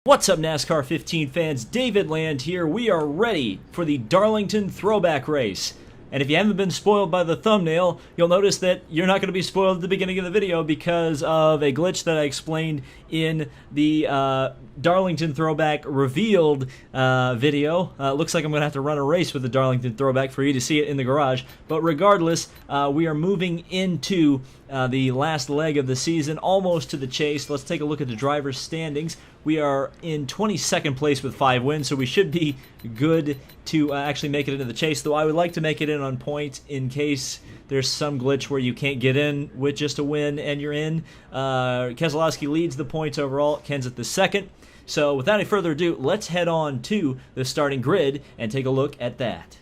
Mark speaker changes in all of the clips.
Speaker 1: What's up, NASCAR 15 fans? David Land here. We are ready for the Darlington Throwback Race. And if you haven't been spoiled by the thumbnail, you'll notice that you're not going to be spoiled at the beginning of the video because of a glitch that I explained in the Darlington Throwback Revealed video. Looks like I'm going to have to run a race with the Darlington Throwback for you to see it in the garage. But regardless, we are moving into the last leg of the season, almost to the chase. Let's take a look at the driver's standings. We are in 22nd place with 5 wins, so we should be good to actually make it into the chase, though I would like to make it in on points in case there's some glitch where you can't get in with just a win and you're in. Keselowski leads the points overall. Ken's at the second. So without any further ado, let's head on to the starting grid and take a look at that.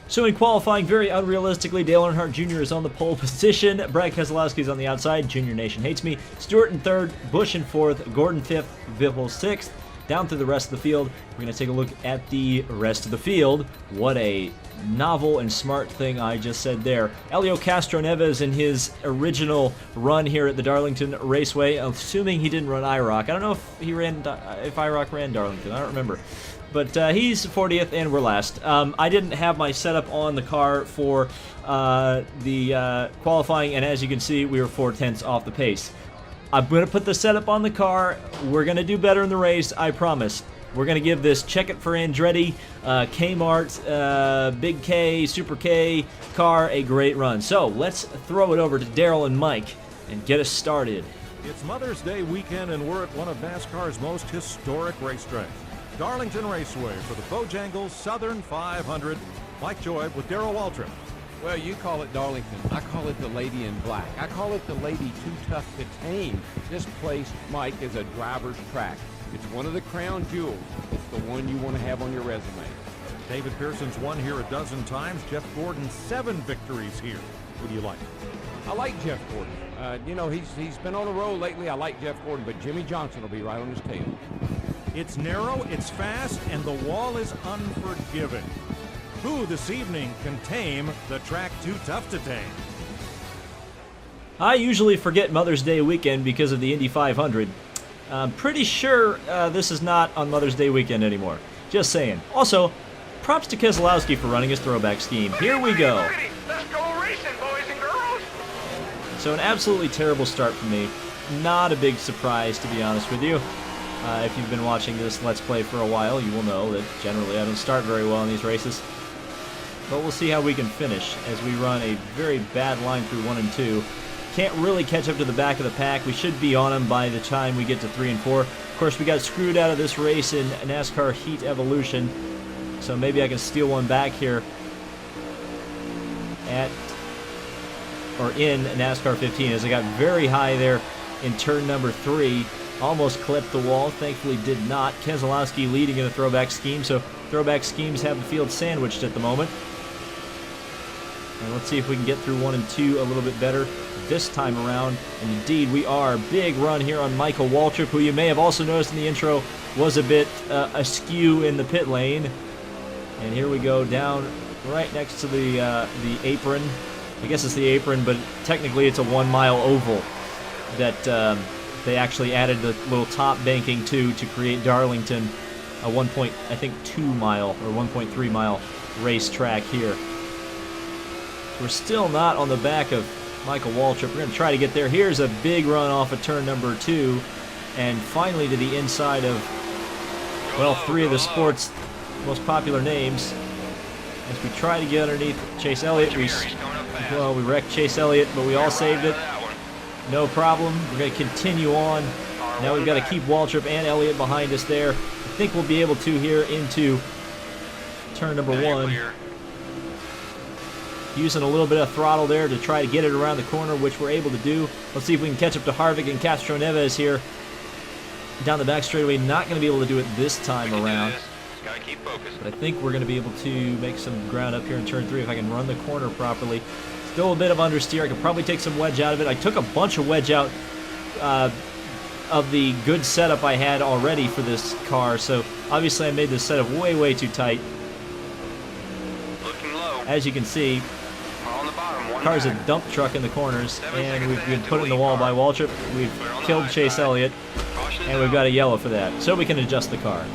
Speaker 1: So in qualifying, very unrealistically, Dale Earnhardt Jr. is on the pole position. Brad Keselowski is on the outside. Junior Nation hates me. Stewart in third, Busch in fourth, Gordon fifth, Vettel sixth. Down through the rest of the field, we're going to take a look at the rest of the field. What a novel and smart thing I just said there. Helio Castroneves in his original run here at the Darlington Raceway, assuming he didn't run IROC. I don't know if IROC ran Darlington. I don't remember. But he's 40th and we're last. I didn't have my setup on the car for the qualifying, and as you can see, we were 4/10 off the pace. I'm going to put the setup on the car. We're going to do better in the race, I promise. We're going to give this Check It for Andretti, Kmart, Big K, Super K car a great run. So let's throw it over to Daryl and Mike and get us started.
Speaker 2: It's Mother's Day weekend and we're at one of NASCAR's most historic racetracks, Darlington Raceway, for the Bojangles Southern 500. Mike Joy with Darrell Waltrip.
Speaker 3: Well, you call it Darlington. I call it the Lady in Black. I call it the Lady Too Tough to Tame. This place, Mike, is a driver's track. It's one of the crown jewels. It's the one you want to have on your resume.
Speaker 2: David Pearson's won here a dozen times. Jeff Gordon, 7 victories here. Who do you like?
Speaker 3: I like Jeff Gordon. You know, he's been on the road lately. I like Jeff Gordon, but Jimmy Johnson will be right on his tail.
Speaker 2: It's narrow, it's fast, and the wall is unforgiving. Who this evening can tame the track too tough to tame?
Speaker 1: I usually forget Mother's Day weekend because of the Indy 500. I'm pretty sure this is not on Mother's Day weekend anymore. Just saying. Also, props to Keselowski for running his throwback scheme. Here we go.
Speaker 4: Let's go racing, boys and girls.
Speaker 1: So an absolutely terrible start for me. Not a big surprise, to be honest with you. If you've been watching this Let's Play for a while, you will know that generally I don't start very well in these races. But we'll see how we can finish as we run a very bad line through 1 and 2. Can't really catch up to the back of the pack. We should be on them by the time we get to 3 and 4. Of course, we got screwed out of this race in NASCAR Heat Evolution, so maybe I can steal one back here in NASCAR 15, as I got very high there in turn number 3. Almost clipped the wall, thankfully did not. Keselowski leading in a throwback scheme, so throwback schemes have the field sandwiched at the moment. And let's see if we can get through 1 and 2 a little bit better this time around. And indeed, we are. Big run here on Michael Waltrip, who you may have also noticed in the intro was a bit askew in the pit lane. And here we go down right next to the apron. I guess it's the apron, but technically it's a 1-mile oval that they actually added the little top banking to create Darlington, a 1.2 mile or 1.3 mile racetrack here. We're still not on the back of Michael Waltrip. We're going to try to get there. Here's a big run off of turn number 2, and finally to the inside of, well, 3 of the sport's most popular names. As we try to get underneath Chase Elliott, we wrecked Chase Elliott, but we all saved it. No problem. We're going to continue on. Now we've got to keep Waltrip and Elliott behind us there. I think we'll be able to here into turn number 1. Using a little bit of throttle there to try to get it around the corner, which we're able to do. Let's see if we can catch up to Harvick and Castroneves here down the back straightaway. Not going to be able to do it this time around. But I think we're going to be able to make some ground up here in turn 3 if I can run the corner properly. Still a bit of understeer. I could probably take some wedge out of it. I took a bunch of wedge out of the good setup I had already for this car, so obviously I made this setup way, way too tight.
Speaker 4: Looking low.
Speaker 1: As you can see,
Speaker 4: On the bottom, one
Speaker 1: car's a
Speaker 4: back.
Speaker 1: dump truck in the corners,
Speaker 4: 7
Speaker 1: and
Speaker 4: seconds
Speaker 1: we've been
Speaker 4: into
Speaker 1: put in the
Speaker 4: lead
Speaker 1: wall
Speaker 4: car.
Speaker 1: by Waltrip. We've
Speaker 4: Clear on the
Speaker 1: killed
Speaker 4: high
Speaker 1: Chase
Speaker 4: side.
Speaker 1: Elliott.
Speaker 4: Caution
Speaker 1: And we've got a yellow for that, so we can adjust the car.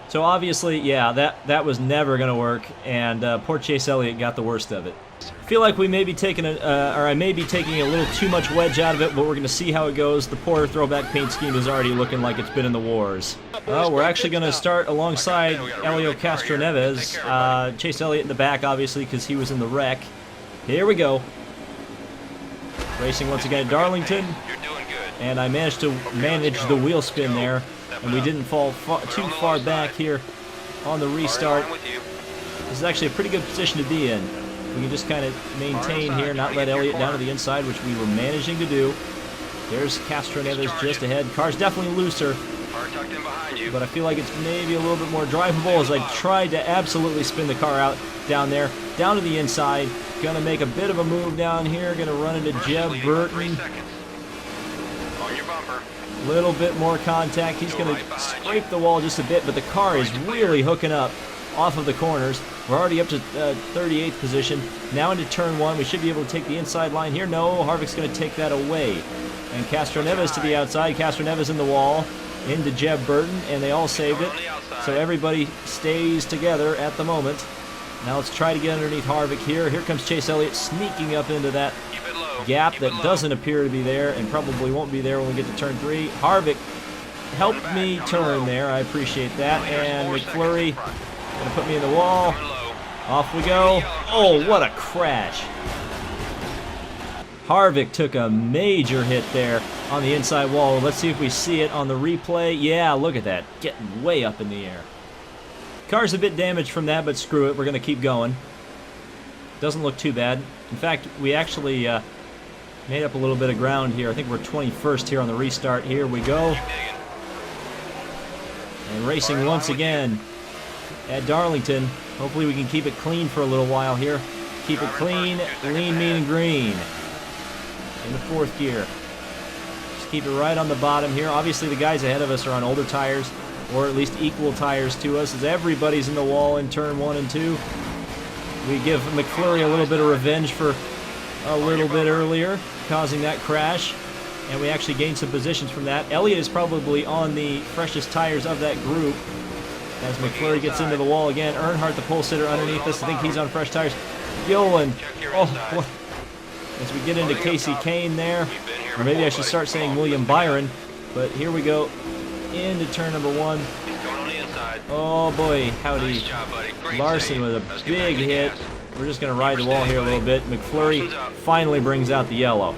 Speaker 1: So obviously, yeah, that was never going to work, and poor Chase Elliott got the worst of it. I feel like we may be taking I may be taking a little too much wedge out of it, but we're going to see how it goes. The poor throwback paint scheme is already looking like it's been in the wars. We're actually going to start alongside Elio Castroneves. Chase Elliott in the back, obviously, because he was in the wreck. Here we go. Racing once again at Darlington. And I managed to manage the wheel spin there, and we didn't fall too far back here on the restart. This is actually a pretty good position to be in. We can just kind of maintain here, not let Elliott down to the inside, which we were managing to do. There's Castroneves just ahead. Car's definitely looser, but I feel like it's maybe a little bit more drivable as I tried to absolutely spin the car out down there, down to the inside. Gonna make a bit of a move down here. Gonna run into Jeb Burton. Little bit more contact. He's going to scrape the wall just a bit, but the car is really hooking up off of the corners. We're already up to 38th position. Now into turn 1. We should be able to take the inside line here. No, Harvick's going to take that away. And Castroneves to the outside. Castroneves in the wall. Into Jeb Burton, and they all saved it. So everybody stays together at the moment. Now let's try to get underneath Harvick here. Here comes Chase Elliott sneaking up into that gap that doesn't appear to be there and probably won't be there when we get to turn 3. Harvick helped me turn there. I appreciate that. And McFlurry going to put me in the wall. Off we go. Oh, what a crash. Harvick took a major hit there on the inside wall. Let's see if we see it on the replay. Yeah, look at that. Getting way up in the air. Car's a bit damaged from that, but screw it. We're going to keep going. Doesn't look too bad. In fact, we actually made up a little bit of ground here. I think we're 21st here on the restart. Here we go. And racing once again at Darlington. Hopefully we can keep it clean for a little while here. Keep it clean, lean, mean, and green. In the 4th gear. Just keep it right on the bottom here. Obviously the guys ahead of us are on older tires, or at least equal tires to us, as everybody's in the wall in turn 1 and 2. We give McFlurry a little bit of revenge for a little bit earlier, causing that crash, and we actually gained some positions from that. Elliott is probably on the freshest tires of that group as McFlurry gets into the wall again. Earnhardt, the pole sitter, underneath us. I think he's on fresh tires. Gilliland, oh, as we get into Casey Kane there, or maybe I should start saying William Byron, but here we go into turn number 1. Oh boy, howdy. Larson with a big hit. We're just going to ride the wall here a little bit. McFlurry finally brings out the yellow.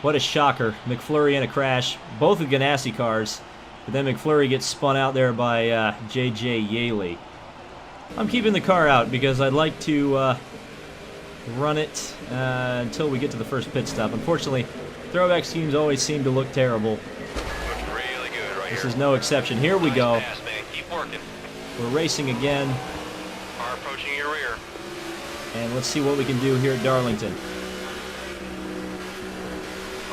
Speaker 1: What a shocker. McFlurry in a crash. Both with Ganassi cars. But then McFlurry gets spun out there by J.J. Yaley. I'm keeping the car out because I'd like to run it until we get to the first pit stop. Unfortunately, throwback schemes always seem to look terrible. This is no exception. Here we go. We're racing again.
Speaker 4: Car approaching your rear.
Speaker 1: And let's see what we can do here at Darlington.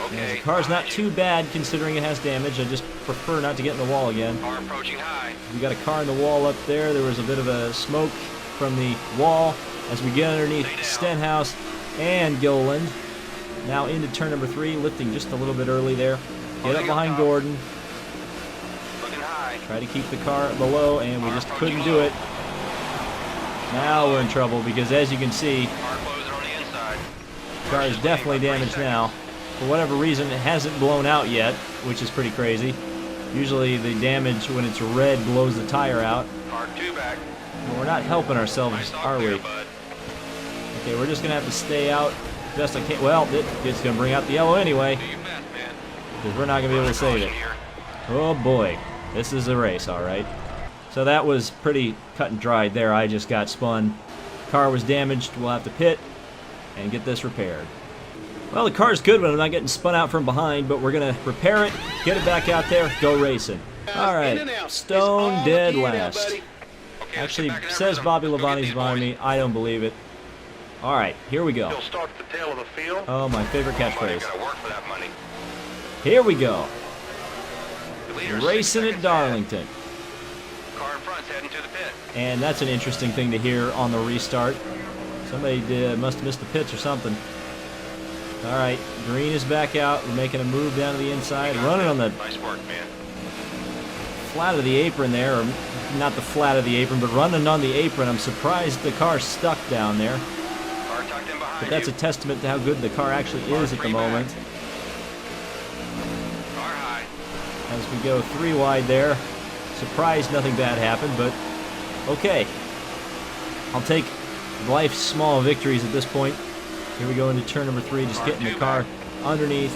Speaker 4: Okay.
Speaker 1: The car's not too bad considering it has damage. I just prefer not to get in the wall again.
Speaker 4: Car approaching high.
Speaker 1: We got a car in the wall up there. There was a bit of a smoke from the wall as we get underneath Stenhouse and Gilliland. Now into turn number 3, lifting just a little bit early there. Get up behind Gordon.
Speaker 4: Looking high.
Speaker 1: Try to keep the car below, and we just couldn't do it. Now we're in trouble because, as you can see,
Speaker 4: Car closing on the inside.
Speaker 1: the car is definitely damaged now. For whatever reason, it hasn't blown out yet, which is pretty crazy. Usually the damage when it's red blows the tire out.
Speaker 4: Car 2 back.
Speaker 1: But we're not helping ourselves,
Speaker 4: Nice
Speaker 1: are
Speaker 4: off there,
Speaker 1: we?
Speaker 4: bud.
Speaker 1: Okay, we're just going to have to stay out best I can. Well, it's going to bring out the yellow anyway,
Speaker 4: Do your best, man.
Speaker 1: because we're not going to be able to save it.
Speaker 4: Caution here.
Speaker 1: Oh boy, this is a race, all right. So that was pretty cut and dried there. I just got spun. Car was damaged. We'll have to pit and get this repaired. Well, the car's good when I'm not getting spun out from behind, but we're going to repair it, get it back out there, go racing. All right, stone dead last.
Speaker 4: Okay,
Speaker 1: Actually,
Speaker 4: let's get back in
Speaker 1: says
Speaker 4: rhythm.
Speaker 1: Bobby
Speaker 4: Go get
Speaker 1: Labonte's
Speaker 4: these
Speaker 1: behind
Speaker 4: boys.
Speaker 1: me. I don't believe it. All right, here we go.
Speaker 4: He'll start at the tail of the field.
Speaker 1: Oh, my favorite
Speaker 4: Somebody's
Speaker 1: catchphrase.
Speaker 4: gotta work for that money.
Speaker 1: Here we go.
Speaker 4: The leader's
Speaker 1: Racing
Speaker 4: 6
Speaker 1: at
Speaker 4: seconds
Speaker 1: Darlington.
Speaker 4: ahead. Car in front's heading to the pit.
Speaker 1: And that's an interesting thing to hear on the restart. Somebody must have missed the pits or something. All right, green is back out. We're making a move down to the inside. Running on the
Speaker 4: Nice work, man.
Speaker 1: flat of the apron there, or not the flat of the apron, but running on the apron. I'm surprised the car's stuck down there.
Speaker 4: Car tucked in behind
Speaker 1: But that's
Speaker 4: you.
Speaker 1: a testament to how good the car actually is at the moment.
Speaker 4: Car high.
Speaker 1: As we go 3 wide there. Surprised nothing bad happened, but okay. I'll take life's small victories at this point. Here we go into turn number 3, just getting the car underneath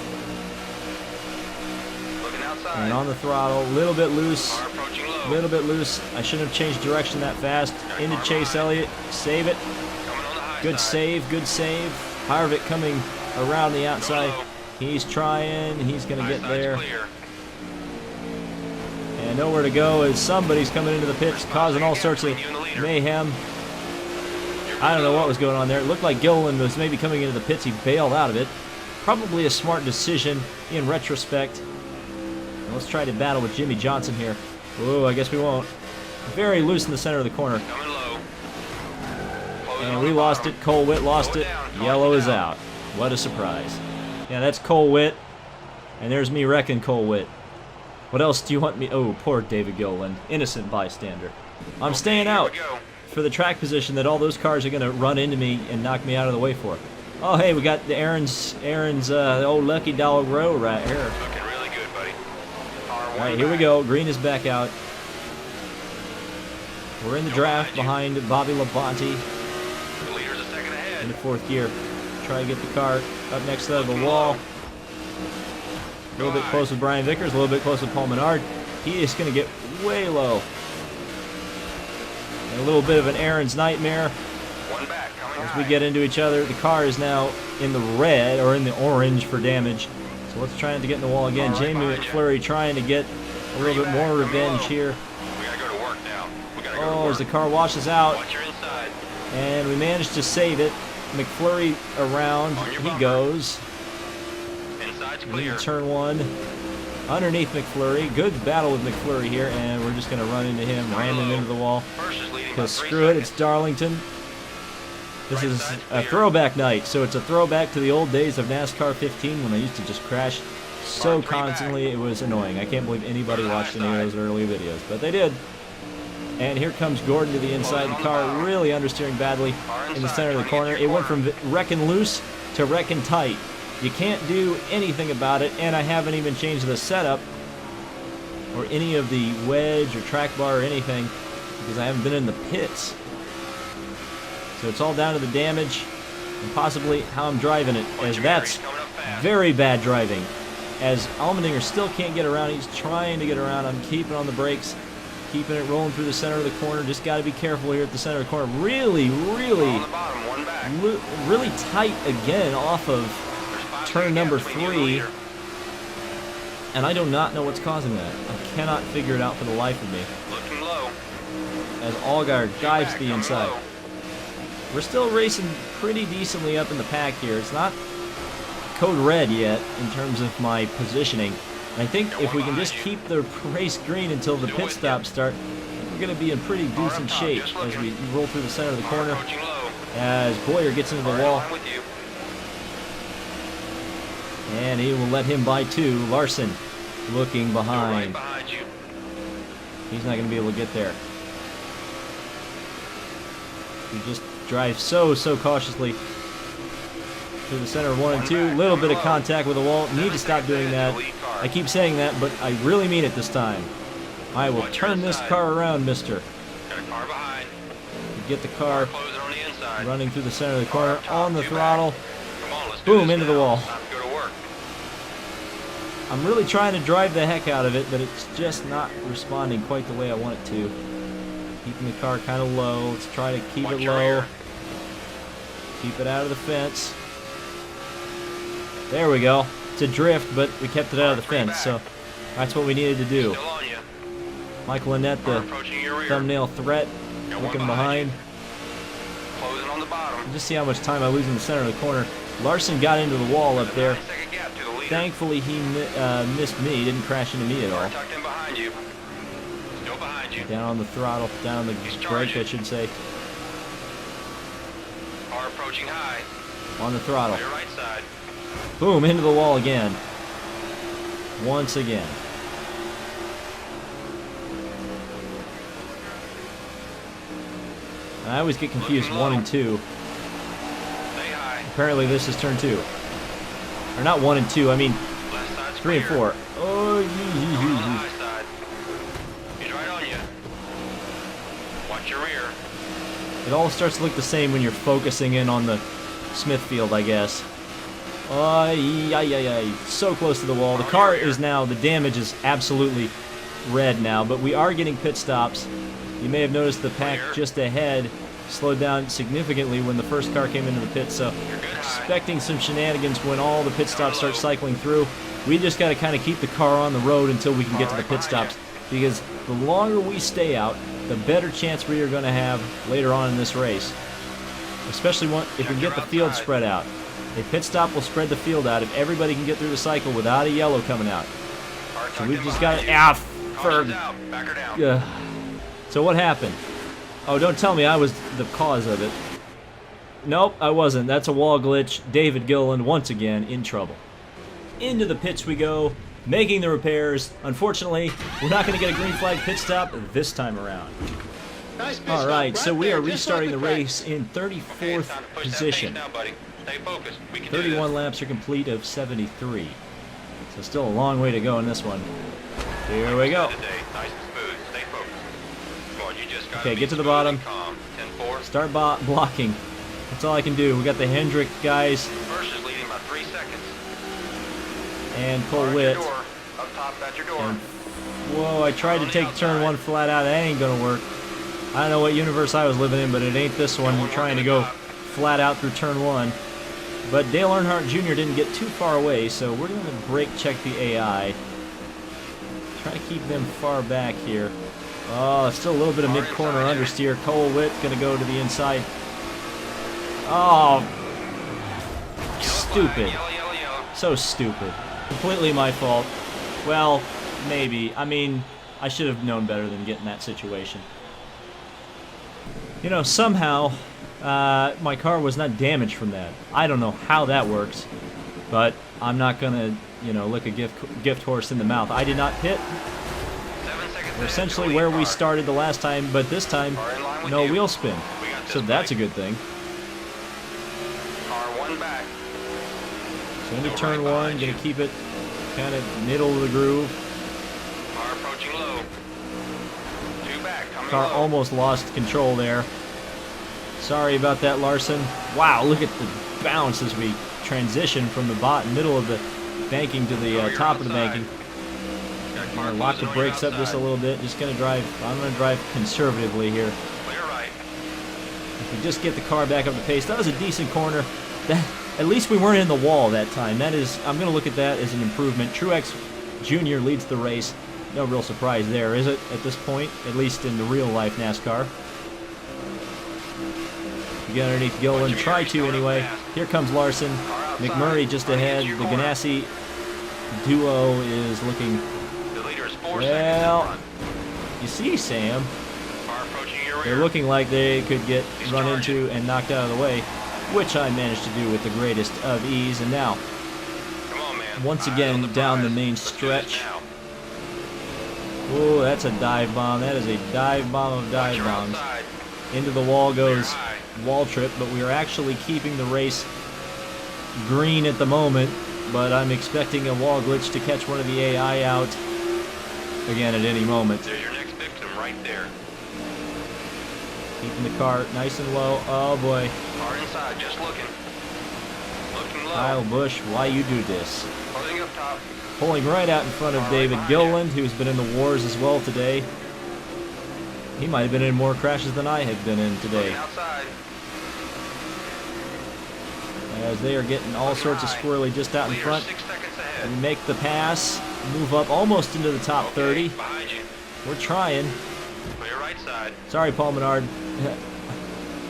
Speaker 4: Looking outside.
Speaker 1: and on the throttle, a little bit loose.
Speaker 4: Car approaching low.
Speaker 1: Little bit loose. I shouldn't have changed direction that fast. Into Chase Elliott. Save it.
Speaker 4: Coming on the high
Speaker 1: Good
Speaker 4: side.
Speaker 1: save. Good save. Harvick coming around the outside.
Speaker 4: low.
Speaker 1: He's trying. He's going to
Speaker 4: High
Speaker 1: get
Speaker 4: side's
Speaker 1: there.
Speaker 4: clear.
Speaker 1: And nowhere to go as somebody's coming into the pits causing all sorts of mayhem. I don't know what was going on there. It looked like Gilliland was maybe coming into the pits. He bailed out of it. Probably a smart decision in retrospect. And let's try to battle with Jimmy Johnson here. Oh, I guess we won't. Very loose in the center of the corner.
Speaker 4: Coming low. Closing
Speaker 1: And
Speaker 4: on
Speaker 1: we
Speaker 4: the
Speaker 1: lost
Speaker 4: bottom.
Speaker 1: it. Cole Witt lost
Speaker 4: Slow
Speaker 1: it.
Speaker 4: down, calm
Speaker 1: Yellow is
Speaker 4: down.
Speaker 1: out. What a surprise. Yeah, that's Cole Witt. And there's me wrecking Cole Witt. What else do you want me? Oh, poor David Gilliland. Innocent bystander. I'm staying
Speaker 4: Here we
Speaker 1: out
Speaker 4: go.
Speaker 1: for the track position that all those cars are going to run into me and knock me out of the way for. Oh, hey, we got the Aaron's old Lucky Dog Row right here.
Speaker 4: Looking really good, buddy. Car
Speaker 1: All
Speaker 4: one
Speaker 1: right, here we
Speaker 4: back.
Speaker 1: go. Green is back out. We're in the draft behind Bobby Labonte
Speaker 4: The leader's a second ahead.
Speaker 1: in the 4th gear. Try to get the car up next to the wall. A little bit close with Brian Vickers, a little bit close with Paul Menard. He is going to get way low. And a little bit of an Aaron's nightmare
Speaker 4: One back. Coming
Speaker 1: as
Speaker 4: high.
Speaker 1: we get into each other. The car is now in the red or in the orange for damage. So let's try not to get in the wall again.
Speaker 4: All right,
Speaker 1: Jamie
Speaker 4: behind you.
Speaker 1: McFlurry trying to get a little bit
Speaker 4: Back,
Speaker 1: more
Speaker 4: coming
Speaker 1: revenge
Speaker 4: low.
Speaker 1: here.
Speaker 4: We gotta go to work now. We gotta go to
Speaker 1: Oh,
Speaker 4: work.
Speaker 1: as the car washes out.
Speaker 4: Watch your inside.
Speaker 1: And we managed to save it. McFlurry around.
Speaker 4: On your
Speaker 1: He
Speaker 4: bumper.
Speaker 1: goes.
Speaker 4: Inside's
Speaker 1: Into
Speaker 4: clear.
Speaker 1: turn 1. Underneath McFlurry. Good battle with McFlurry here. And we're just going to run into him, ram him into the wall.
Speaker 4: First is leading by
Speaker 1: Because
Speaker 4: 3
Speaker 1: screw it, it's
Speaker 4: seconds.
Speaker 1: Darlington. This
Speaker 4: Right
Speaker 1: is
Speaker 4: side's
Speaker 1: a
Speaker 4: clear.
Speaker 1: throwback night. So it's a throwback to the old days of NASCAR 15 when I used to just crash so
Speaker 4: Car 3 back.
Speaker 1: constantly it was annoying. I can't believe anybody
Speaker 4: Go to the
Speaker 1: watched
Speaker 4: high
Speaker 1: any of
Speaker 4: side.
Speaker 1: those early videos. But they did. And here comes Gordon to the inside. The
Speaker 4: on the
Speaker 1: car
Speaker 4: bottom.
Speaker 1: really understeering badly
Speaker 4: Car
Speaker 1: in the
Speaker 4: inside,
Speaker 1: center of the
Speaker 4: trying to
Speaker 1: corner.
Speaker 4: get to
Speaker 1: It
Speaker 4: your
Speaker 1: went from wrecking loose to wrecking tight. You can't do anything about it, and I haven't even changed the setup or any of the wedge or track bar or anything because I haven't been in the pits. So it's all down to the damage and possibly how I'm driving it,
Speaker 4: Watch
Speaker 1: as
Speaker 4: your
Speaker 1: that's
Speaker 4: mirrors, coming up fast.
Speaker 1: very bad driving. As Allmendinger still can't get around, he's trying to get around. I'm keeping on the brakes, keeping it rolling through the center of the corner. Just got to be careful here at the center of the corner. Really, really,
Speaker 4: On the bottom, one back.
Speaker 1: really tight again off of
Speaker 4: There's 5
Speaker 1: turn
Speaker 4: second
Speaker 1: number
Speaker 4: gap between you and the
Speaker 1: 3.
Speaker 4: leader.
Speaker 1: And I do not know what's causing that. I cannot figure it out for the life of me.
Speaker 4: Looking low.
Speaker 1: As Allgaier dives
Speaker 4: Back,
Speaker 1: to the
Speaker 4: coming
Speaker 1: inside.
Speaker 4: low.
Speaker 1: We're still racing pretty decently up in the pack here. It's not code red yet in terms of my positioning. And I think if we can just keep the race green until the pit stops start, we're going to be in pretty
Speaker 4: Car up
Speaker 1: decent
Speaker 4: top,
Speaker 1: shape
Speaker 4: just
Speaker 1: as we
Speaker 4: looking.
Speaker 1: roll through the center of the
Speaker 4: Car
Speaker 1: corner.
Speaker 4: approaching low.
Speaker 1: As Boyer gets into the
Speaker 4: Car in
Speaker 1: wall,
Speaker 4: line with you.
Speaker 1: and he will let him by 2. Larson looking
Speaker 4: Still right
Speaker 1: behind.
Speaker 4: behind you.
Speaker 1: He's not going to be able to get there. We just drive so cautiously through the center of 1 and
Speaker 4: One
Speaker 1: 2.
Speaker 4: back,
Speaker 1: Little bit
Speaker 4: coming
Speaker 1: of
Speaker 4: low.
Speaker 1: contact with the wall. Need to
Speaker 4: 7
Speaker 1: stop
Speaker 4: seconds
Speaker 1: doing
Speaker 4: ahead
Speaker 1: that.
Speaker 4: to the lead car.
Speaker 1: I keep saying that, but I really mean it this time. I will
Speaker 4: Watch your
Speaker 1: turn this
Speaker 4: inside.
Speaker 1: car around, mister.
Speaker 4: Got a car behind.
Speaker 1: Get the car
Speaker 4: Closing on the inside.
Speaker 1: running through the center of the
Speaker 4: Car
Speaker 1: corner,
Speaker 4: up top,
Speaker 1: on the
Speaker 4: 2
Speaker 1: throttle.
Speaker 4: back. Come on, let's do
Speaker 1: Boom,
Speaker 4: this
Speaker 1: into the
Speaker 4: now.
Speaker 1: wall.
Speaker 4: Time to go to work.
Speaker 1: I'm really trying to drive the heck out of it, but it's just not responding quite the way I want it to. Keeping the car kind of low. Let's try to keep
Speaker 4: Watch
Speaker 1: it
Speaker 4: your
Speaker 1: low.
Speaker 4: rear.
Speaker 1: Keep it out of the fence. There we go. It's a drift, but we kept it out of the
Speaker 4: Car 3
Speaker 1: fence,
Speaker 4: back.
Speaker 1: so that's what we needed to do.
Speaker 4: Still on you.
Speaker 1: Michael Annette,
Speaker 4: Car
Speaker 1: the
Speaker 4: approaching your rear.
Speaker 1: thumbnail threat,
Speaker 4: Got one
Speaker 1: looking
Speaker 4: behind
Speaker 1: behind.
Speaker 4: Closing on the bottom.
Speaker 1: Just see how much time I lose in the center of the corner. Larson got into the wall up there.
Speaker 4: 9-second gap to the leader.
Speaker 1: Thankfully, he missed me. He didn't crash into me at
Speaker 4: Car
Speaker 1: all.
Speaker 4: tucked in behind you. Still behind you.
Speaker 1: Down on the throttle, down on the
Speaker 4: He's
Speaker 1: brake,
Speaker 4: charging.
Speaker 1: I should say.
Speaker 4: Car approaching high.
Speaker 1: On the throttle.
Speaker 4: On your right side.
Speaker 1: Boom, into the wall again. Once again. I always get confused,
Speaker 4: Looking
Speaker 1: 1
Speaker 4: low.
Speaker 1: and 2.
Speaker 4: Stay high.
Speaker 1: Apparently this is turn 2. Or not 1 and 2, I mean
Speaker 4: Left side's
Speaker 1: 3 and
Speaker 4: clear.
Speaker 1: 4. Oh,
Speaker 4: Coming on the high side. He's right on you. Watch your rear.
Speaker 1: it all starts to look the same when you're focusing in on the Smithfield, I guess. So close to the wall. The car is now, the damage is absolutely red now, but we are getting pit stops. You may have noticed the pack just ahead slowed down significantly when the first car came into the pit, so
Speaker 4: You're good high.
Speaker 1: expecting some shenanigans when all the pit stops start cycling through. We just got to kind of keep the car on the road until we can get to the pit stops, because the longer we stay out, the better chance we are going to have later on in this race. Especially if we get the field spread out. A pit stop will spread the field out if everybody can get through the cycle without a yellow coming out. So we've just got to...
Speaker 4: Caution's out. Back her down.
Speaker 1: So what happened? Oh, don't tell me I was the cause of it. Nope, I wasn't. That's a wall glitch. David Gilliland, once again, in trouble. Into the pits we go, making the repairs. Unfortunately, we're not going to get a green flag pit stop this time around.
Speaker 5: Nice pit
Speaker 1: All
Speaker 5: stop
Speaker 1: right, so we
Speaker 5: there,
Speaker 1: are
Speaker 5: just like
Speaker 1: restarting the
Speaker 5: track.
Speaker 1: race in
Speaker 4: Okay, it's
Speaker 1: 34th
Speaker 4: time to push
Speaker 1: position.
Speaker 4: that pace now, buddy. Stay focused. We can do
Speaker 1: 31
Speaker 4: this.
Speaker 1: laps are complete of 73. So still a long way to go in this one. Here we go.
Speaker 4: Today. Nice and smooth. Stay focused. Come on, you just gotta
Speaker 1: Okay,
Speaker 4: be
Speaker 1: get to the
Speaker 4: smooth
Speaker 1: bottom.
Speaker 4: and calm. 10-4.
Speaker 1: Start blocking. That's all I can do. We got the Hendrick guys
Speaker 4: First is leading by 3 seconds.
Speaker 1: and
Speaker 4: Car
Speaker 1: Cole
Speaker 4: at
Speaker 1: Witt.
Speaker 4: your door. Up top, that's your door.
Speaker 1: And whoa, I tried to take turn 1 flat out. That ain't gonna work. I don't know what universe I was living in, but it ain't this one. We're trying to go flat out through turn 1. But Dale Earnhardt Jr. didn't get too far away, so we're going to brake check the AI. Try to keep them far back here. Oh, still a little bit of mid-corner understeer. Cole Witt going to go to the inside. Oh, stupid.
Speaker 4: Yellow, yellow, yellow.
Speaker 1: So stupid. Completely my fault. Well, maybe. I mean, I should have known better than get in that situation. You know, somehow, my car was not damaged from that. I don't know how that works, but I'm not gonna, you know, lick a gift horse in the mouth. I did not pit.
Speaker 4: 7 seconds.
Speaker 1: We're essentially where we started the last time, but this time, no wheel spin. So that's a good thing.
Speaker 4: Car 1 back.
Speaker 1: So into turn 1, gonna keep it kind of middle of the groove.
Speaker 4: Car approaching low. 2 back. Coming
Speaker 1: Car
Speaker 4: low.
Speaker 1: almost lost control there. Sorry about that, Larson. Wow, look at the bounce as we transition from the middle of the banking to the
Speaker 4: You're
Speaker 1: top of the
Speaker 4: outside.
Speaker 1: banking.
Speaker 4: Got
Speaker 1: I'm
Speaker 4: car
Speaker 1: gonna lock the
Speaker 4: closing on your
Speaker 1: brakes up just a
Speaker 4: outside.
Speaker 1: little bit. Just gonna drive. I'm gonna drive conservatively here.
Speaker 4: Clear right.
Speaker 1: If we just get the car back up to pace, that was a decent corner. That at least we weren't in the wall that time. That is, I'm gonna look at that as an improvement. Truex Jr. leads the race. No real surprise there, is it? At this point, at least in the real life NASCAR. We get underneath Gilliland. Try to anyway. Here comes Larson. McMurray just ahead. The Ganassi duo is looking.
Speaker 4: The leader is 4 seconds in
Speaker 1: Well,
Speaker 4: front.
Speaker 1: you see, Sam.
Speaker 4: Car approaching your rear.
Speaker 1: They're looking like they could get run into and knocked out of the way, which I managed to do with the greatest of ease. And now,
Speaker 4: Come on, man.
Speaker 1: once
Speaker 4: Eyes
Speaker 1: again,
Speaker 4: on the
Speaker 1: down the
Speaker 4: prize.
Speaker 1: main
Speaker 4: Let's do this
Speaker 1: stretch.
Speaker 4: now.
Speaker 1: Oh, that's a dive bomb. That is a dive bomb of
Speaker 4: Watch
Speaker 1: dive
Speaker 4: your
Speaker 1: bombs.
Speaker 4: outside.
Speaker 1: Into the wall goes
Speaker 4: Clear high.
Speaker 1: wall trip, but we are actually keeping the race green at the moment. But I'm expecting a wall glitch to catch one of the AI out again at any moment.
Speaker 4: There's your next victim right there.
Speaker 1: Keeping the car nice and low. Oh boy.
Speaker 4: Car inside, just looking. Looking low.
Speaker 1: Kyle Busch, why you do this?
Speaker 4: Closing up top.
Speaker 1: Pulling right out in front of
Speaker 4: Car right
Speaker 1: David
Speaker 4: behind
Speaker 1: Gilliland, who's been in the wars as well today. He might have been in more crashes than I have been in today,
Speaker 4: Looking outside.
Speaker 1: as they are getting all
Speaker 4: Looking
Speaker 1: sorts of
Speaker 4: high.
Speaker 1: squirrely just out in
Speaker 4: Leader
Speaker 1: front.
Speaker 4: 6 seconds
Speaker 1: We
Speaker 4: ahead.
Speaker 1: make the pass, move up almost into the top
Speaker 4: Okay,
Speaker 1: 30.
Speaker 4: behind you.
Speaker 1: We're trying.
Speaker 4: Clear right side.
Speaker 1: Sorry, Paul Menard.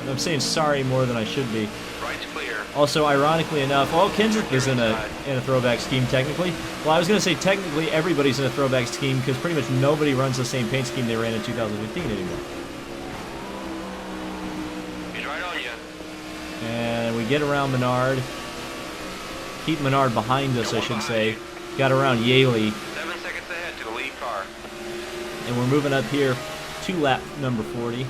Speaker 1: I'm saying sorry more than I should be.
Speaker 4: Right's clear.
Speaker 1: Also, ironically enough, Kendrick is in a throwback scheme technically. Well, I was going to say technically everybody's in a throwback scheme because pretty much nobody runs the same paint scheme they ran in 2015 anymore.
Speaker 4: He's right on you.
Speaker 1: And we get around Menard. Keep Menard behind us, I should say. Got around Yaley,
Speaker 4: 7 seconds ahead to the lead car.
Speaker 1: and we're moving up here to lap number 40.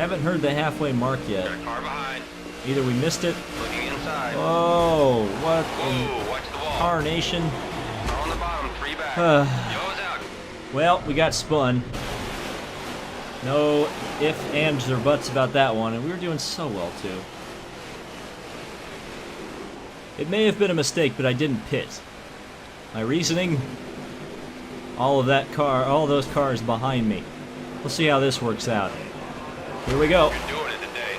Speaker 1: Haven't heard the halfway mark yet.
Speaker 4: Got a car behind.
Speaker 1: Either we missed it.
Speaker 4: Looking inside.
Speaker 1: Oh, what
Speaker 4: Whoa, watch the wall.
Speaker 1: tarnation.
Speaker 4: Car on the bottom, 3 back. Yo's out.
Speaker 1: Well, we got spun. No ifs, ands, or buts about that one, and we were doing so well, too. It may have been a mistake, but I didn't pit. My reasoning, all of those cars behind me. We'll see how this works out. Here we go.
Speaker 4: You're doing it today.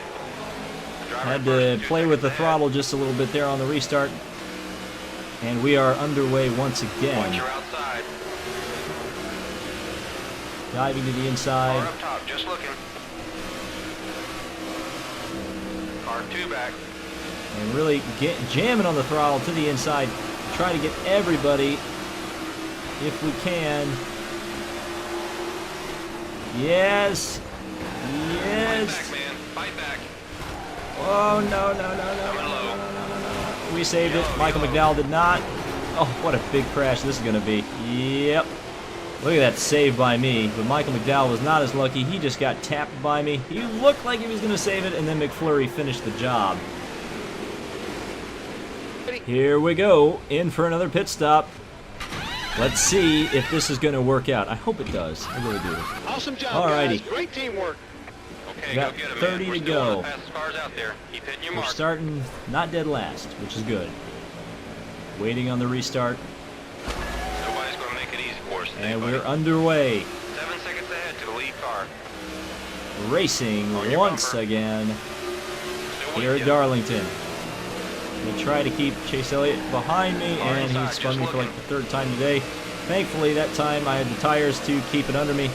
Speaker 4: Driver
Speaker 1: Had
Speaker 4: first,
Speaker 1: to
Speaker 4: 2
Speaker 1: play with the
Speaker 4: seconds
Speaker 1: throttle just a little bit there on the restart. And we are underway once
Speaker 4: ahead. Watch
Speaker 1: again.
Speaker 4: your outside.
Speaker 1: Diving to the
Speaker 4: Car
Speaker 1: inside.
Speaker 4: up top, just looking. Car 2 back.
Speaker 1: And really jamming on the throttle to the inside. Try to get everybody if we can. Yes.
Speaker 4: Fight
Speaker 1: Yes.
Speaker 4: back, man. Fight back.
Speaker 1: Oh, no, no, no, no, no, no, no, no, no. We saved it. Michael McDowell did not. Oh, what a big crash this is going to be. Yep. Look at that save by me. But Michael McDowell was not as lucky. He just got tapped by me. He looked like he was going to save it, and then McFlurry finished the job. Here we go. In for another pit stop. Let's see if this is going to work out. I hope it does. I really do.
Speaker 5: Awesome job,
Speaker 1: Alrighty.
Speaker 5: guys. Great teamwork.
Speaker 4: Okay,
Speaker 1: We got
Speaker 4: go get him,
Speaker 1: 30
Speaker 4: man. We're
Speaker 1: to
Speaker 4: still one of
Speaker 1: go.
Speaker 4: the fastest cars out there. Keep hitting your
Speaker 1: We're
Speaker 4: mark.
Speaker 1: starting not dead last, which is good. Waiting on the restart.
Speaker 4: Nobody's going to make it easy for us today,
Speaker 1: And
Speaker 4: buddy.
Speaker 1: we're underway.
Speaker 4: 7 seconds ahead to the lead car.
Speaker 1: Racing
Speaker 4: On your
Speaker 1: once
Speaker 4: bumper.
Speaker 1: again
Speaker 4: Still
Speaker 1: here
Speaker 4: with
Speaker 1: at
Speaker 4: you.
Speaker 1: Darlington. I'm going to try to keep Chase Elliott behind me,
Speaker 4: Car
Speaker 1: and he
Speaker 4: inside,
Speaker 1: spun
Speaker 4: just
Speaker 1: me for like
Speaker 4: looking.
Speaker 1: the 3rd time today. Thankfully, that time I had the tires to keep it under me,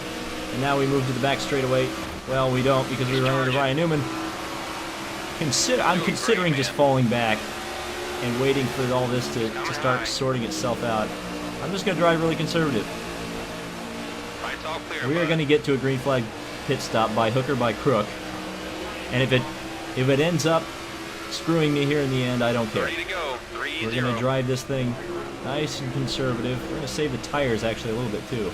Speaker 1: and now we move to the back straightaway. Well, we don't because we run into
Speaker 4: Charging.
Speaker 1: Ryan Newman. I'm considering just falling back and waiting for all this to
Speaker 4: Coming
Speaker 1: start
Speaker 4: high.
Speaker 1: sorting itself out. I'm just going to drive really conservative.
Speaker 4: Right's all clear,
Speaker 1: We are
Speaker 4: bud.
Speaker 1: going to get to a green flag pit stop by hook or by crook, and if it ends up screwing me here in the end, I don't care.
Speaker 4: 30 to go. 3-0.
Speaker 1: We're going to drive this thing nice and conservative. We're going to save the tires actually a little bit too,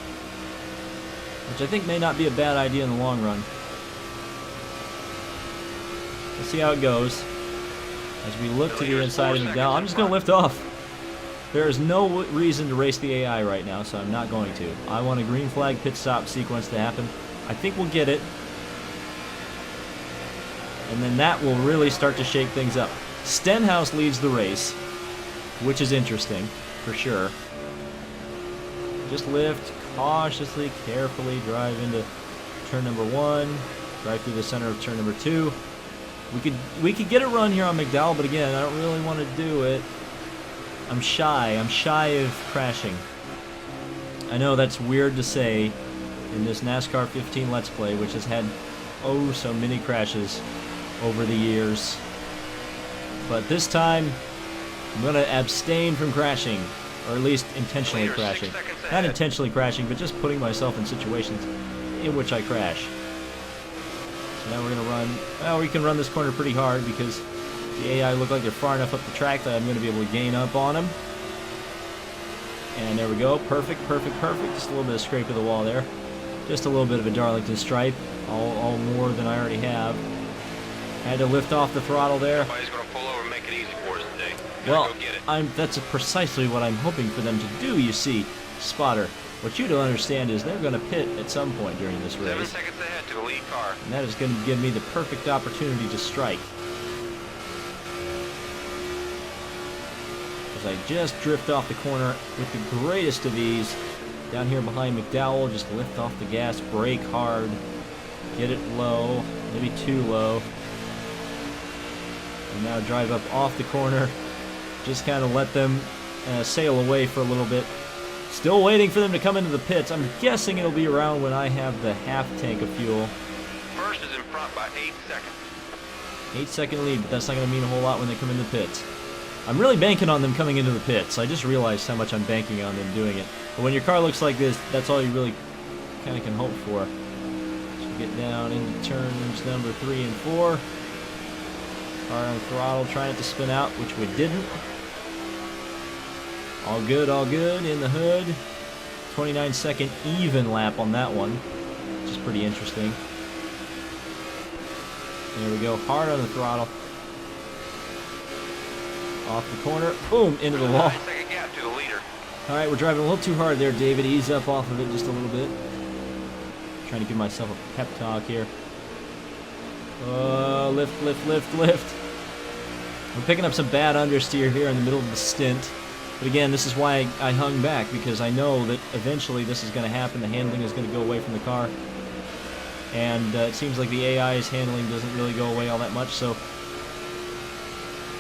Speaker 1: which I think may not be a bad idea in the long run. We'll see how it goes as we look to the inside of McDowell. I'm just going to lift off. There is no reason to race the AI right now, so I'm not going to. I want a green flag pit stop sequence to happen. I think we'll get it. And then that will really start to shake things up. Stenhouse leads the race, which is interesting, for sure. Just lift cautiously, carefully, drive into turn number 1, drive through the center of turn number 2. We could get a run here on McDowell, but again, I don't really want to do it. I'm shy of crashing. I know that's weird to say in this NASCAR 15 Let's Play, which has had oh so many crashes over the years. But this time, I'm going to abstain from crashing, or at least intentionally
Speaker 4: Leader, 6
Speaker 1: crashing.
Speaker 4: seconds
Speaker 1: Not
Speaker 4: ahead.
Speaker 1: intentionally crashing, but just putting myself in situations in which I crash. So now we're going to run, well, we can run this corner pretty hard because the AI look like they're far enough up the track that I'm going to be able to gain up on them. And there we go, perfect, perfect, perfect. Just a little bit of scrape of the wall there. Just a little bit of a Darlington stripe, all more than I already have. Had to lift off the throttle there.
Speaker 4: Nobody's going to pull over and make it easy for us today. Gotta
Speaker 1: Well,
Speaker 4: go get it.
Speaker 1: that's precisely what I'm hoping for them to do, you see, Spotter. What you don't understand is they're going to pit at some point during this
Speaker 4: 7
Speaker 1: race.
Speaker 4: seconds ahead to the lead car.
Speaker 1: And that is going to give me the perfect opportunity to strike. As I just drift off the corner with the greatest of ease. Down here behind McDowell, just lift off the gas, brake hard, get it low, maybe too low. And now drive up off the corner, just kind of let them sail away for a little bit. Still waiting for them to come into the pits. I'm guessing it'll be around when I have the half tank of fuel.
Speaker 4: First is in front by 8 seconds.
Speaker 1: 8-second lead, but that's not going to mean a whole lot when they come in the pits. I'm really banking on them coming into the pits. I just realized how much I'm banking on them doing it. But when your car looks like this, that's all you really kind of can hope for. So we get down into turns number 3 and 4. Car on throttle, trying to spin out, which we didn't. All good in the hood. 29-second even lap on that one, which is pretty interesting. There we go. Hard on the throttle. Off the corner. Boom, into the wall.
Speaker 4: Second gap to the leader.
Speaker 1: All right, we're driving a little too hard there, David. Ease up off of it just a little bit. Trying to give myself a pep talk here. Lift, lift, lift, lift. We're picking up some bad understeer here in the middle of the stint. But again, this is why I hung back, because I know that eventually this is going to happen. The handling is going to go away from the car. And it seems like the AI's handling doesn't really go away all that much, so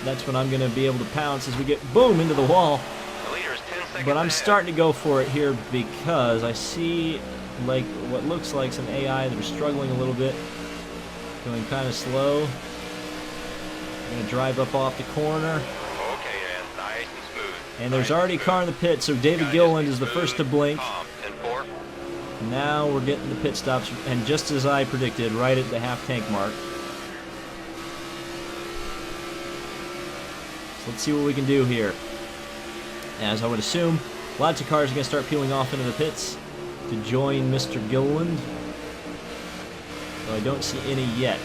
Speaker 1: that's when I'm going to be able to pounce as we get, boom, into the wall.
Speaker 4: The leader is 10 seconds
Speaker 1: But I'm
Speaker 4: ahead.
Speaker 1: starting to go for it here because I see like what looks like some AI that are struggling a little bit. Going kind of slow. I'm going to drive up off the corner.
Speaker 4: Okay, man. Nice and smooth.
Speaker 1: And there's
Speaker 4: Nice
Speaker 1: already a
Speaker 4: and
Speaker 1: car in the pit, so David
Speaker 4: Guys,
Speaker 1: Gilliland
Speaker 4: just
Speaker 1: is the
Speaker 4: be
Speaker 1: first to
Speaker 4: smooth,
Speaker 1: blink.
Speaker 4: calm. 10-4.
Speaker 1: Now we're getting the pit stops, and just as I predicted, right at the half tank mark. So let's see what we can do here. As I would assume, lots of cars are going to start peeling off into the pits to join Mr. Gilliland. Though I don't see any yet.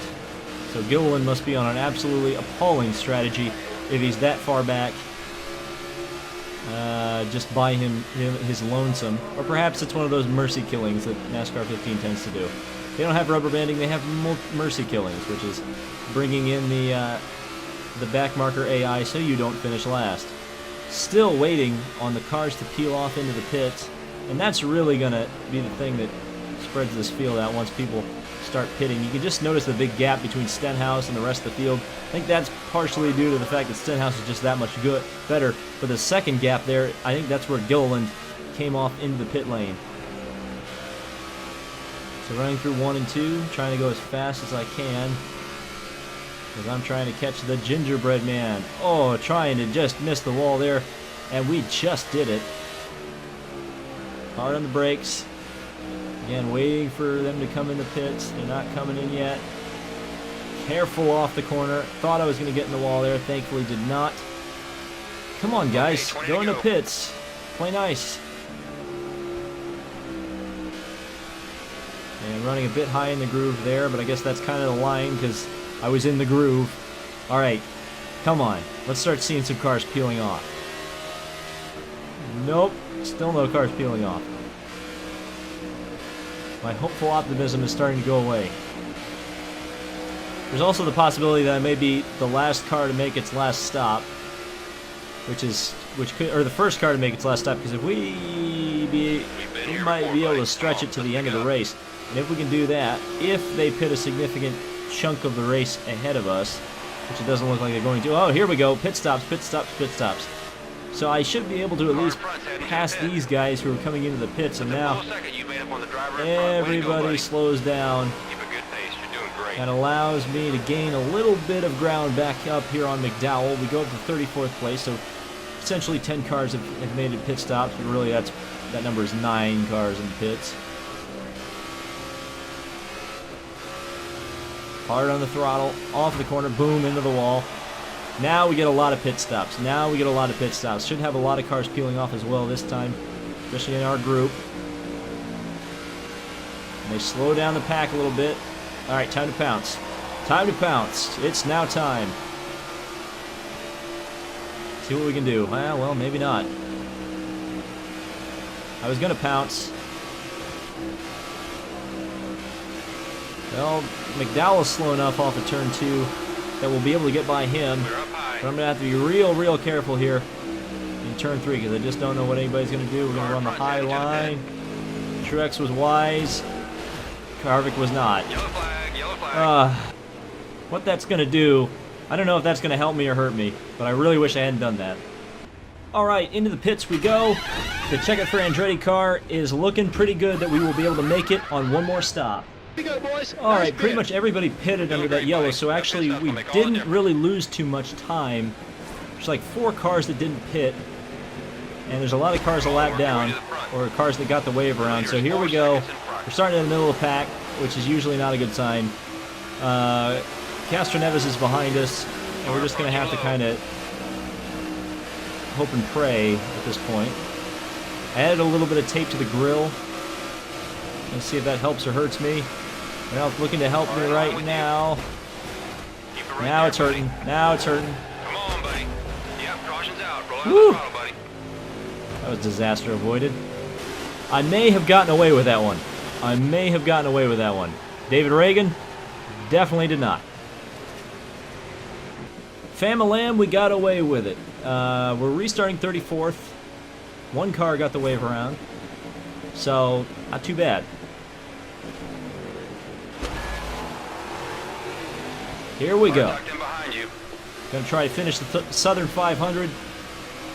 Speaker 1: So Gilliland must be on an absolutely appalling strategy if he's that far back. Just by his lonesome. Or perhaps it's one of those mercy killings that NASCAR 15 tends to do. They don't have rubber banding, they have mercy killings, which is bringing in the back marker AI so you don't finish last. Still waiting on the cars to peel off into the pits, and that's really going to be the thing that spreads this field out once people start pitting. You can just notice the big gap between Stenhouse and the rest of the field. I think that's partially due to the fact that Stenhouse is just that much better. But the second gap there, I think that's where Gilliland came off into the pit lane. So running through 1 and 2, trying to go as fast as I can. Because I'm trying to catch the gingerbread man. Oh, trying to just miss the wall there. And we just did it. Hard on the brakes. Again, waiting for them to come in the pits. They're not coming in yet. Careful off the corner. Thought I was going to get in the wall there. Thankfully did not. Come on, guys.
Speaker 4: Okay, 20
Speaker 1: go
Speaker 4: to
Speaker 1: in the
Speaker 4: go.
Speaker 1: pits. Play nice. And running a bit high in the groove there, but I guess that's kind of the line because I was in the groove. All right. Come on. Let's start seeing some cars peeling off. Nope. Still no cars peeling off. My hopeful optimism is starting to go away. There's also the possibility that I may be the last car to make its last stop, or the first car to make its last stop, because if we might be able to stretch it to the end of the race. And if we can do that, if they pit a significant chunk of the race ahead of us, which it doesn't look like they're going to. Oh, here we go. Pit stops, pit stops, pit stops. So I should be able to at least pass these guys who are coming into the pits, and now everybody slows down
Speaker 4: Keep a good pace. You're doing great.
Speaker 1: and allows me to gain a little bit of ground back up here on McDowell. We go up to 34th place, so essentially 10 cars have made it pit stops, but really that number is 9 cars in pits. Hard on the throttle, off the corner, boom, into the wall. Now we get a lot of pit stops. Should have a lot of cars peeling off as well this time, especially in our group. And they slow down the pack a little bit. All right, time to pounce. Time to pounce. It's now time. See what we can do. Well, maybe not. I was going to pounce. Well, McDowell's slow enough off of turn 2 that we'll be able to get by him.
Speaker 4: We're up high.
Speaker 1: But I'm going to have to be real careful here in turn 3 because I just don't know what anybody's going to do. We're going to run the high line. Truex was wise. Harvick was not.
Speaker 4: Yellow flag.
Speaker 1: What that's going to do, I don't know if that's going to help me or hurt me, but I really wish I hadn't done that. All right, into the pits we go. The Check It for Andretti car is looking pretty good that we will be able to make it on one more stop. All right, pretty much everybody pitted under that yellow, so actually we didn't really lose too much time. There's like 4 cars that didn't pit, and there's a lot of cars a lap down, or cars that got the wave around. So here we go. We're starting in the middle of the pack, which is usually not a good sign. Castro Neves is behind us, and we're just going to have to kind of hope and pray at this point. I added a little bit of tape to the grill. Let's see if that helps or hurts me. Well, it's looking to help me right now.
Speaker 4: right
Speaker 1: Now
Speaker 4: there,
Speaker 1: it's hurting. Now it's hurting.
Speaker 4: Come on, buddy. Yep, caution's out. Roll out
Speaker 1: Woo.
Speaker 4: the throttle, buddy.
Speaker 1: That was disaster avoided. I may have gotten away with that one. I may have gotten away with that one. David Reagan definitely did not. Famalam, we got away with it. We're restarting 34th. One car got the wave around. So, not too bad. Here we go.
Speaker 4: Tucked in behind you.
Speaker 1: Gonna try to finish the Southern 500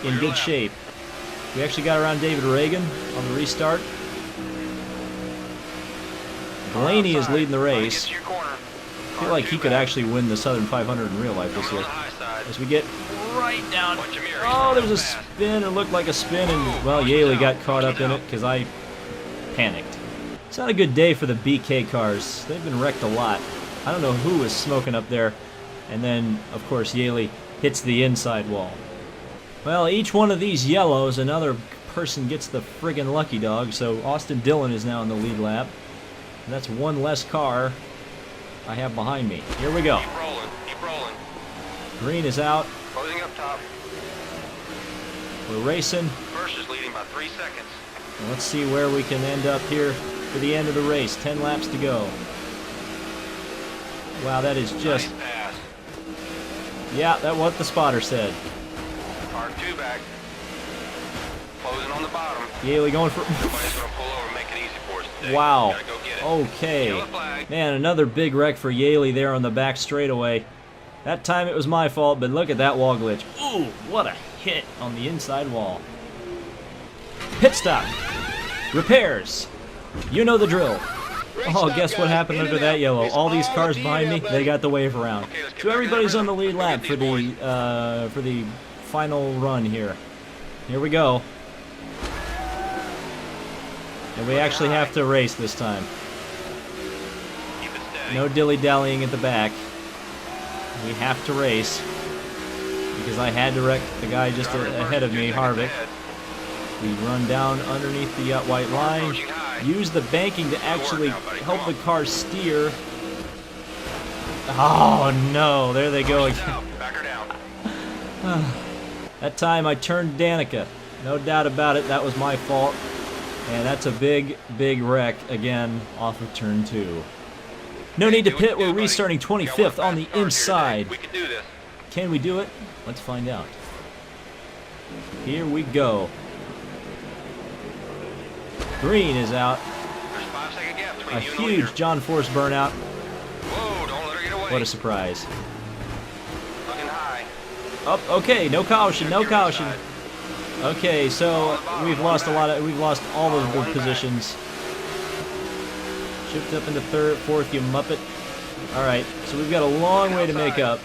Speaker 1: in good shape. We actually got around David Reagan on the restart. Blaney is leading the race. I feel like he could actually win the Southern 500 in real life this year. As we get right down. Oh, there was a spin. It looked like a spin, and, well, Yaley got caught up in it because I panicked. It's not a good day for the BK cars. They've been wrecked a lot. I don't know who was smoking up there. And then, of course, Yaley hits the inside wall. Well, each one of these yellows, another person gets the friggin' lucky dog, so Austin Dillon is now in the lead lap. And that's one less car I have behind me. Here we go.
Speaker 4: Keep rolling. Keep rolling.
Speaker 1: Green is out.
Speaker 4: Closing up top.
Speaker 1: We're racing.
Speaker 4: First is leading by 3 seconds.
Speaker 1: And let's see where we can end up here for the end of the race. 10 laps to go. Wow, that is just...
Speaker 4: Nice pass.
Speaker 1: Yeah, that's what the spotter said.
Speaker 4: Car 2 back. Closing on the bottom.
Speaker 1: Yaley going for...
Speaker 4: Nobody's going to pull over and make it easy for us today.
Speaker 1: Wow.
Speaker 4: Gotta go get it.
Speaker 1: Okay.
Speaker 4: Yellow flag.
Speaker 1: Man, another big wreck for Yaley there on the back straightaway. That time it was my fault, but look at that wall glitch. Ooh, what a hit on the inside wall. Pit stop. Repairs. You know the drill. Oh, guess what happened under that yellow? All these cars behind me, they got the wave around. So everybody's on the lead lap for the final run here. Here we go. And we actually have to race this time.
Speaker 4: Keep it steady.
Speaker 1: No dilly-dallying at the back. We have to race. Because I had to wreck the guy just ahead of me, Harvick. We run down underneath the white line. Use the banking to actually help the car steer. Oh no, there they go again.
Speaker 4: Back her down.
Speaker 1: That time I turned Danica. No doubt about it, that was my fault. And that's a big, big wreck again off of turn 2. No need to pit, we're restarting 25th on the inside.
Speaker 4: We can do this.
Speaker 1: Can we do it? Let's find out. Here we go. Green is out.
Speaker 4: There's a 5-second gap between
Speaker 1: A
Speaker 4: you and the leader.
Speaker 1: huge John Force burnout.
Speaker 4: Whoa, don't let her get away.
Speaker 1: What a surprise.
Speaker 4: Looking high.
Speaker 1: Oh, okay, no caution, no caution. Okay, so we've lost all of the positions. Shift up into third, fourth, you muppet. Alright, so we've got a long way to make up.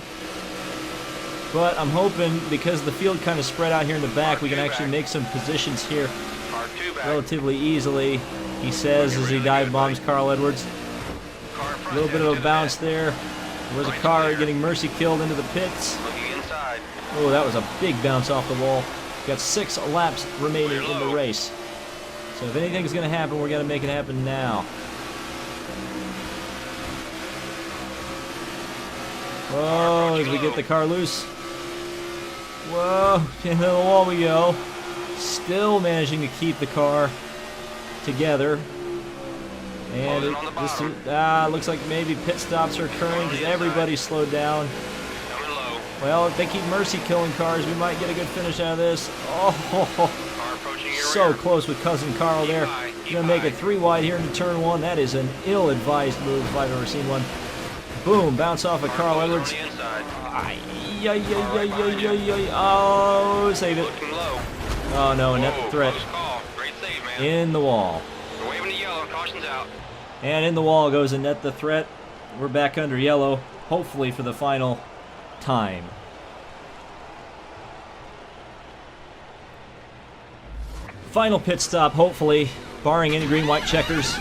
Speaker 1: But I'm hoping, because the field kind of spread out here in the back, we can actually make some positions here
Speaker 4: Car 2 back.
Speaker 1: relatively easily, he says as he dive bombs Carl Edwards.
Speaker 4: Car in
Speaker 1: A
Speaker 4: front,
Speaker 1: little bit
Speaker 4: headed
Speaker 1: of
Speaker 4: to
Speaker 1: a
Speaker 4: the
Speaker 1: bounce
Speaker 4: net.
Speaker 1: there. There was a car getting mercy killed into the pits.
Speaker 4: Looking inside.
Speaker 1: Oh, that was a big bounce off the wall. Got 6 laps remaining in the race. So if anything's going to happen, we're going to make it happen now. Whoa, as we get the car loose. Whoa, into the wall we go. Still managing to keep the car together. And
Speaker 4: Closing on the bottom.
Speaker 1: looks like maybe pit stops are occurring because everybody's slowed down.
Speaker 4: Coming low.
Speaker 1: Well, if they keep mercy killing cars, we might get a good finish out of this. Oh,
Speaker 4: Car approaching your
Speaker 1: so
Speaker 4: rear.
Speaker 1: close with Cousin Carl there.
Speaker 4: high, keep
Speaker 1: Gonna make it
Speaker 4: high.
Speaker 1: 3 wide here into turn 1. That is an ill-advised move if I've ever seen one. Boom, bounce off of Carl
Speaker 4: Closing
Speaker 1: Edwards.
Speaker 4: On the inside.
Speaker 1: Oh, save it.
Speaker 4: Looking low.
Speaker 1: Oh no, net
Speaker 4: Whoa,
Speaker 1: threat
Speaker 4: close call. Great save, man.
Speaker 1: in the wall.
Speaker 4: We're waving to yellow. Caution's out.
Speaker 1: And in the wall goes a net the threat. We're back under yellow, hopefully for the final time. Final pit stop, hopefully, barring any green-white checkers.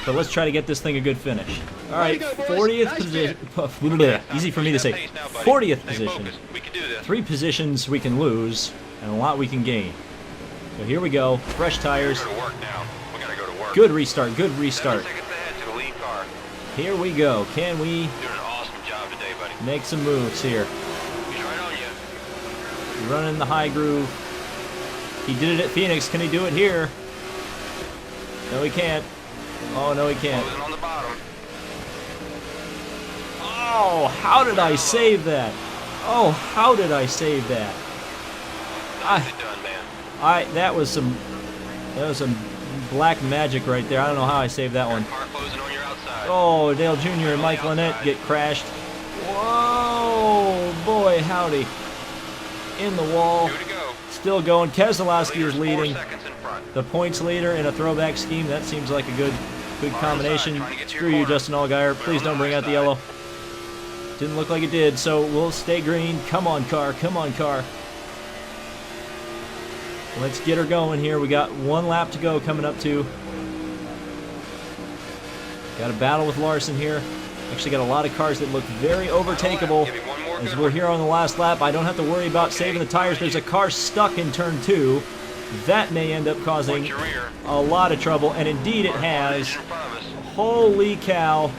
Speaker 1: But let's try to get this thing a good finish. All right, 40th position. Easy for me to say. 40th position.
Speaker 4: We can do this.
Speaker 1: 3 positions we can lose, and a lot we can gain. So here we go. Fresh tires.
Speaker 4: Go to work now. We gotta go to work.
Speaker 1: Good restart. Good restart.
Speaker 4: 7 seconds ahead to the lead car.
Speaker 1: Here we go. Can we?
Speaker 4: Doing an awesome job today, buddy.
Speaker 1: make some moves here.
Speaker 4: He's right on you.
Speaker 1: Running the high groove. He did it at Phoenix. Can he do it here? No, he can't. Oh, no, he can't.
Speaker 4: Closing on the bottom.
Speaker 1: Oh, how did I save that? Oh, how did I save that?
Speaker 4: Nicely done, man.
Speaker 1: That was some black magic right there. I don't know how I saved that one.
Speaker 4: Car closing on your outside.
Speaker 1: Oh, Dale Jr. and Mike Lynette get crashed. Whoa, boy, howdy. In the wall.
Speaker 4: 2 to go.
Speaker 1: Still going. Keselowski
Speaker 4: Leader's
Speaker 1: is
Speaker 4: 4
Speaker 1: leading.
Speaker 4: seconds in front.
Speaker 1: The points leader in a throwback scheme. That seems like a good combination.
Speaker 4: Trying to get to your
Speaker 1: Screw you,
Speaker 4: corner.
Speaker 1: Justin Allgaier. Please don't bring out the yellow. Didn't look like it did, so we'll stay green. Come on, car. Come on, car. Let's get her going here. We got 1 lap to go coming up to. Got a battle with Larson here. Actually got a lot of cars that look very overtakeable.
Speaker 4: Give me one more
Speaker 1: As
Speaker 4: good
Speaker 1: we're
Speaker 4: one.
Speaker 1: here on the last lap, I don't have to worry about saving the tires. There's a car stuck in turn 2. That may end up causing
Speaker 4: Watch your rear.
Speaker 1: a lot of trouble, and indeed it has.
Speaker 4: In front of us.
Speaker 1: Holy cow.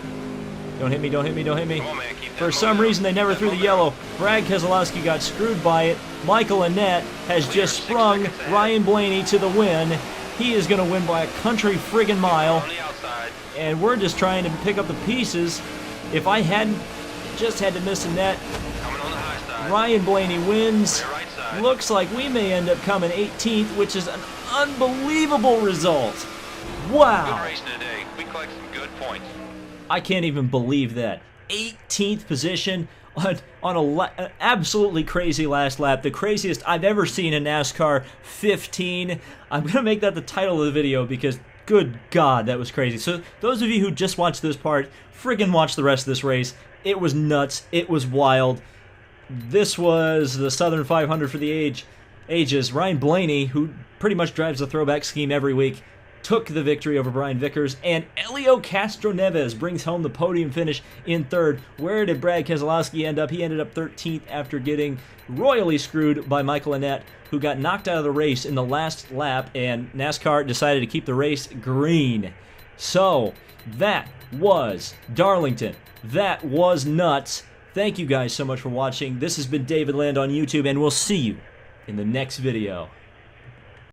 Speaker 1: Don't hit me, don't hit me, don't hit me.
Speaker 4: Come on, man. Keep that
Speaker 1: For some
Speaker 4: momentum.
Speaker 1: reason, they never
Speaker 4: Keep
Speaker 1: threw
Speaker 4: that
Speaker 1: the yellow. Brad Keselowski got screwed by it. Michael Annett has just sprung Ryan Blaney to the win. He is going to win by a country friggin' mile.
Speaker 4: On the outside.
Speaker 1: And we're just trying to pick up the pieces. If I hadn't just had to miss a net,
Speaker 4: Coming on the high side.
Speaker 1: Ryan Blaney wins.
Speaker 4: On your right side.
Speaker 1: Looks like we may end up coming 18th, which is an unbelievable result.
Speaker 4: Good
Speaker 1: Wow.
Speaker 4: racing today. We collect some good points.
Speaker 1: I can't even believe that. 18th position on an absolutely crazy last lap. The craziest I've ever seen in NASCAR. 15. I'm going to make that the title of the video because, good God, that was crazy. So those of you who just watched this part, friggin' watch the rest of this race. It was nuts. It was wild. This was the Southern 500 for the ages. Ryan Blaney, who pretty much drives the throwback scheme every week, took the victory over Brian Vickers, and Helio Castroneves brings home the podium finish in 3rd. Where did Brad Keselowski end up? He ended up 13th after getting royally screwed by Michael Annett, who got knocked out of the race in the last lap, and NASCAR decided to keep the race green. So, that was Darlington. That was nuts. Thank you guys so much for watching. This has been David Land on YouTube, and we'll see you in the next video.